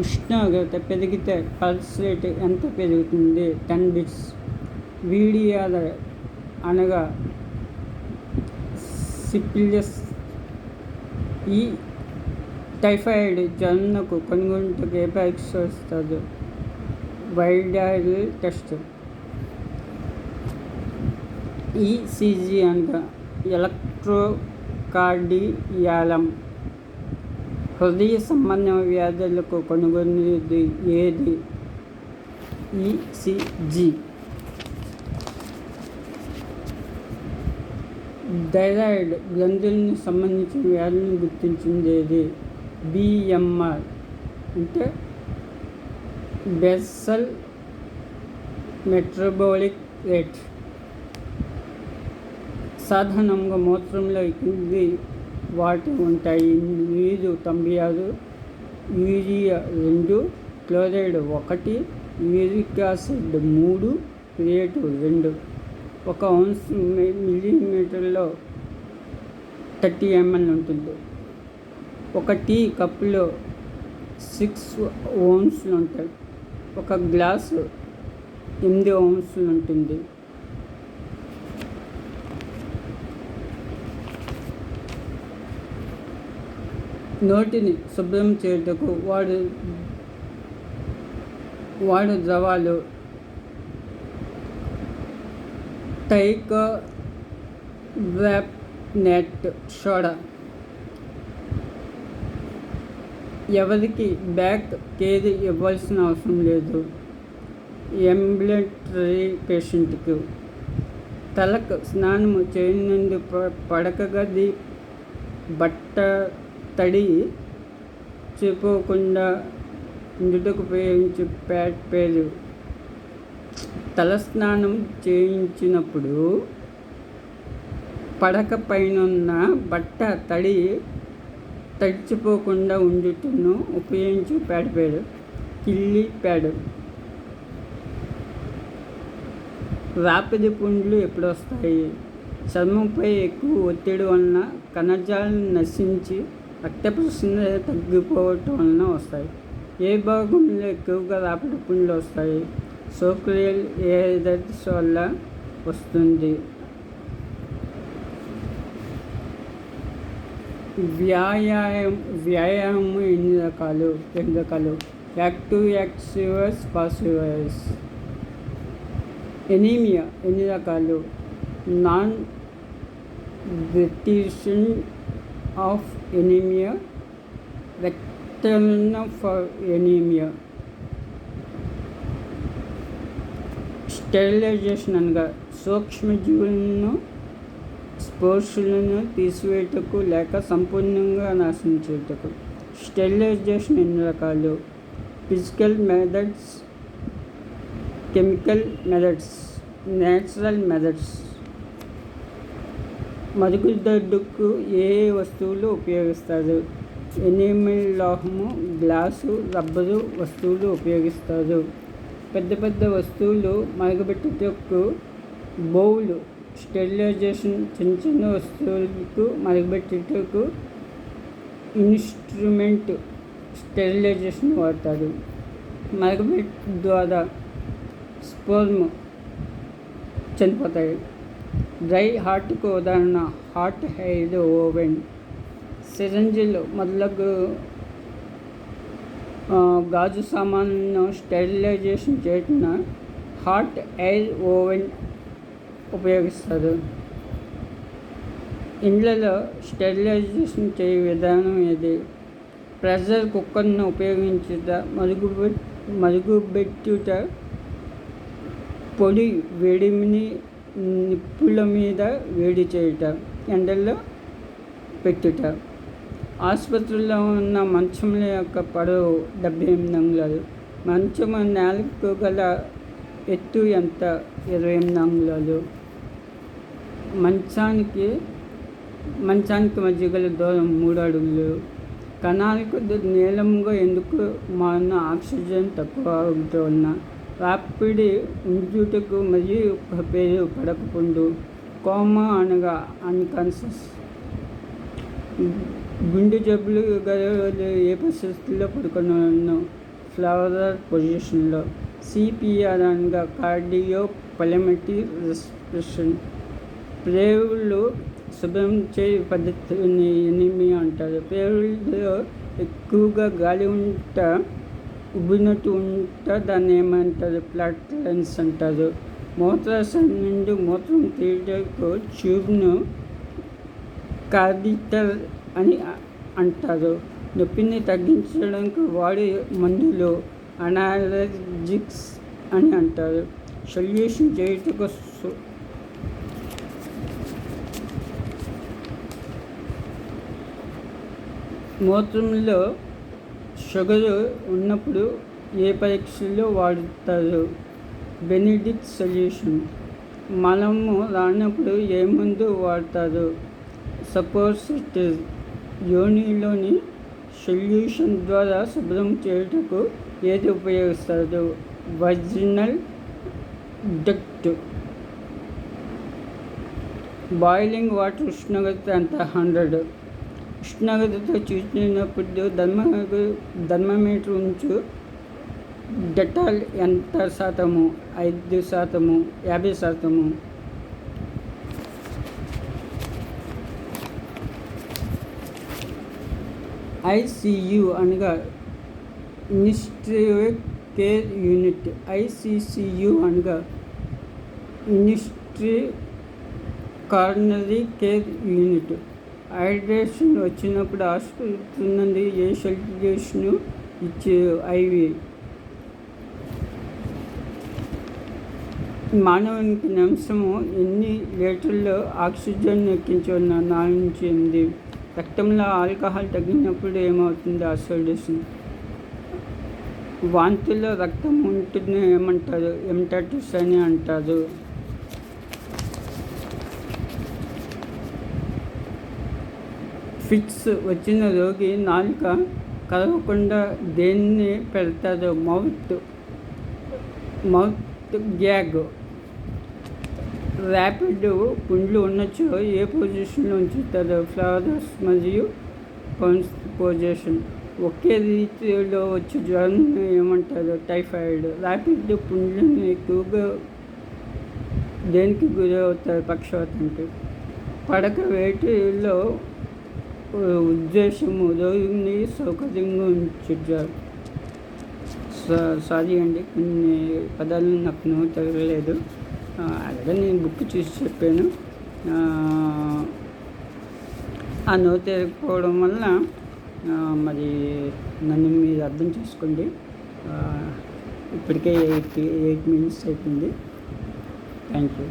ఉష్ణోగ్రత పెరిగితే pulse rate ఎంత పెరుగుతుంది? 10 beats. వీడియాల అనగా సిఫిలిస్. ఈ టైఫాయిడ్ జ్వరంకు కనుగొనుటకు ఏ పరీక్ష చేస్తారు? Viral test. ఈసీజీ అనగా ఎలక్ట్రోకార్డియాగ్రామ్. హృదయ సంబంధ వ్యాధులకు కనుగొనేది ఏది? ఈసీజీ. థైరాయిడ్ గ్రంథులకు సంబంధించిన వ్యాధులను గుర్తించింది ఏది? బిఎంఆర్ అంటే బేసల్ మెటబాలిక్ రేట్. సాధారణంగా మూత్రంలో కింది వాటి ఉంటాయి: నీరు 96, urea 2, chloride 1, uric acid 3, creative 2. 1 ounce మిల్లీలీటర్లో 30 ml ఉంటుంది. 1 టీ కప్పులో 6 ounces ఉంటాయి. 1 గ్లాసు 8 ounces ఉంటుంది. నోటిని శుభ్రం చేయుటకు వాడు ద్రవాలు: టైకోగ్రాఫెనేట్ సోడా. ఎవరికి బ్యాక్ కేర్ ఇవ్వాల్సిన అవసరం లేదు? అంబులేటరీ పేషెంట్కు. తలకు స్నానము చేయనందు పడక గది బట్ట తడి చిపోకుండా ఉండుటకు ఉపయోగించే ప్యాడ్ పేరు. తలస్నానం చేయించినప్పుడు పడక పైనున్న బట్ట తడిచిపోకుండా ఉండుటను ఉపయోగించే ప్యాడ్ పేరు కిల్లీ ప్యాడ్. రాపిడి పుండ్లు ఎప్పుడు వస్తాయి? చర్మంపై ఎక్కువ ఒత్తిడి వలన కణజాలం నశించి రక్త ప్రసరణ తగ్గిపోవటం వలన వస్తాయి. ఏ భాగంలో ఎక్కువగా రాపిడి పుండ్లు వస్తాయి? సోక్రియల్ ఎర్రర్స్ వల్ల వస్తుంది. వ్యాయామం ఎన్ని రకాలు? 2 రకాలు: active exercise, passive exercise. Anaemia ఎన్ని రకాలు? Non detection of anaemia, rectal for anaemia. Sterilisation అనగా సూక్ష్మజీవులను స్పోర్సులను తీసివేయుటకు లేక సంపూర్ణంగా నాశనం చేయుటకు. స్టెరిలైజేషన్ ఎన్ని రకాలు? Physical methods, chemical methods, natural methods. మరుగుదొడ్డుకు ఏ వస్తువులు ఉపయోగిస్తారు? ఎనిమల్ లోహము, గ్లాసు, రబ్బరు వస్తువులు ఉపయోగిస్తారు. పెద్ద వస్తువులు మరుగుపెట్టుటకు బౌల్. స్టెరిలైజేషన్ చిన్న వస్తువులకు మరుగుపెట్టుటకు ఇన్స్ట్రుమెంట్ స్టెరిలైజేషన్ వాడతారు. మరుగుపెట్టు ద్వారా స్పెర్మ్ చనిపోతాయి. డ్రై హార్ట్కు ఉదాహరణ హాట్ ఎయిర్ ఓవెన్. సిరంజిలు మొదలగు గాజు సామాన్లను స్టెరిలైజేషన్ చేయటం హాట్ ఎయిర్ ఓవెన్ ఉపయోగిస్తారు. ఇండ్లలో స్టెరిలైజేషన్ చేయు విధానం ఏది? ప్రెషర్ కుక్కర్ను ఉపయోగించుట, మరుగుపెట్టుట, పొడి వేడిని నిప్పుల మీద వేడి చేయుట, ఎండల్లో పెట్టుట. ఆసుపత్రిలో ఉన్న మంచముల యొక్క పొడవు 78 అంగుళాలు. మంచము నేలకు గల ఎత్తు ఎంత? 28 అంగుళాలు. మంచానికి మధ్య గల దూరం 3 అడుగులు. కణాలకు నీలంగా ఎందుకు మారిన? ఆక్సిజన్ తక్కువ అవటం వలన. రాపిడి ఉంచుటకు మరియు ఒక పేరు పడకపుండు. కోమా అనగా అన్కాన్షియస్. గుండె జబ్బులు గల ఏ పరిస్థితుల్లో పడుకున్నాను? ఫ్లవరల్ పొజిషన్లో. సిపిఆర్ అనగా కార్డియో పల్మనరీ రెస్పిరేషన్. ప్రేవులు శుభ్రం చేయ పద్ధతిని ఎనిమియా అంటారు. ప్రేవుల్లో ఎక్కువగా గాలి ఉబ్బినట్టు ఉంట దాన్ని ఏమంటారు? ఫ్లాటులెన్స్ అంటారు. మూత్రాశయం నుండి మూత్రం తీయటకు ట్యూబ్ను కాథీటర్ అని అంటారు. నొప్పిని తగ్గించడానికి వాడే మందులు అనాల్జెసిక్స్ అని అంటారు. సొల్యూషన్ చేయుటకు మూత్రంలో షుగర్ ఉన్నప్పుడు ఏ పరీక్షలో వాడుతారు? Benedict solution. మలము రానప్పుడు ఏ మందు వాడతారు? సపోసిటరీ. యోనిలోని సొల్యూషన్ ద్వారా శుభ్రం చేయుటకు ఏది ఉపయోగిస్తారు? వజినల్ డక్ట్. బాయిలింగ్ వాటర్ ఉష్ణోగ్రత ఎంత? 100. ఉష్ణోగ్రతతో చూసినప్పుడు థర్మామీటర్ ఉంచు. డెటాల్ ఎంత శాతము? 5%, 50%. ఐసియు అనగా ఇన్టెన్సివ్ కేర్ యూనిట్. ఐసిసియు అనగా intensive coronary care unit. Hydration వచ్చినప్పుడు ఆసుపత్రి నుండి ఏ సొల్యూషన్ ఇచ్చే? IV. మానవునికి నిమిషము ఎన్ని లీటర్లు ఆక్సిజన్ ఎక్కించవలన? 4 నుంచి 8. రక్తంలో ఆల్కహాల్ తగ్గినప్పుడు ఏమవుతుంది? ఆక్సిడేషన్. వాంతిలో రక్తం ఉంటుంది ఏమంటారు? హెమటైటిస్ అని అంటారు. ఫిట్స్ వచ్చిన రోగి నాలుక కదలకుండా దేన్ని పెడతారు? Mouth gag. ర్యాపిడ్ పుండ్లు ఉన్నచో ఏ పొజిషన్లో ఉంచుతారు? ఫ్లవరస్ మరియు పౌన్స్ పొజిషన్. ఒకే రీతిలో వచ్చే జ్వరం ఏమంటారు? టైఫాయిడ్. ర్యాపిడ్ పుండ్లను ఎక్కువగా దేనికి గురవుతారు? పక్షవాతానికి. పడక వేటిలో ఉద్దేశము రోగిని సౌకర్యంగా ఉంచుతారు. సారీ అండి, కొన్ని పదాలు నాకు నోరు తగలేదు. అలాగే నేను బుక్ చూసి చెప్పాను. ఆ నోరు తిరగకపోవడం వల్ల మరి నన్ను మీరు అర్థం చేసుకోండి. ఇప్పటికే 8 minutes అయిపోయింది. Thank you.